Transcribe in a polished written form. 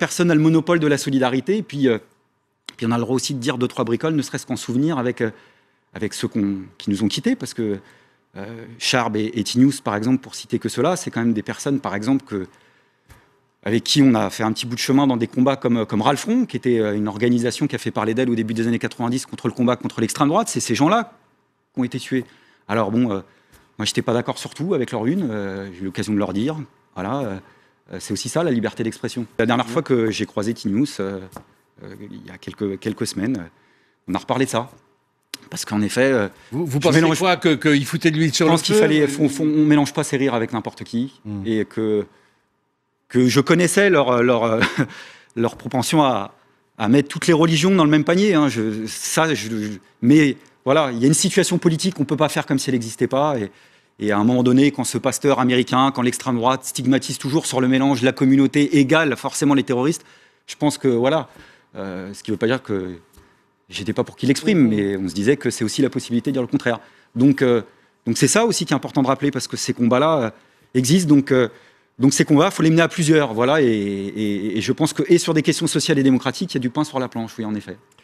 personne n'a le monopole de la solidarité. Et puis on a le droit aussi de dire 2-3 bricoles, ne serait-ce qu'en souvenir avec ceux qui nous ont quittés, parce que Charb et Tinius, par exemple, pour citer que cela, c'est quand même des personnes, par exemple, avec qui on a fait un petit bout de chemin dans des combats comme Ralfron, qui était une organisation qui a fait parler d'elle au début des années 90 contre le combat contre l'extrême droite. C'est ces gens-là qui ont été tués. Alors bon, moi, je n'étais pas d'accord sur tout avec leur une. J'ai eu l'occasion de leur dire. Voilà, c'est aussi ça, la liberté d'expression. La dernière fois que j'ai croisé Tinius, il y a quelques semaines, on a reparlé de ça. Parce qu'en effet... Vous pensez quoi, qu'il foutait de l'huile sur le feu? Je pense qu'il on ne mélange pas ses rires avec n'importe qui. Et que je connaissais leur propension à mettre toutes les religions dans le même panier. Hein. Mais voilà, il y a une situation politique qu'on ne peut pas faire comme si elle n'existait pas. Et à un moment donné, quand ce pasteur américain, quand l'extrême droite stigmatise toujours sur le mélange la communauté égale forcément les terroristes, je pense que voilà, ce qui ne veut pas dire que j'étais pas pour qu'il l'exprime, mais on se disait que c'est aussi la possibilité de dire le contraire. Donc c'est ça aussi qui est important de rappeler, parce que ces combats-là existent. Donc ces combats, il faut les mener à plusieurs. Voilà, et je pense que et sur des questions sociales et démocratiques, il y a du pain sur la planche, oui, en effet.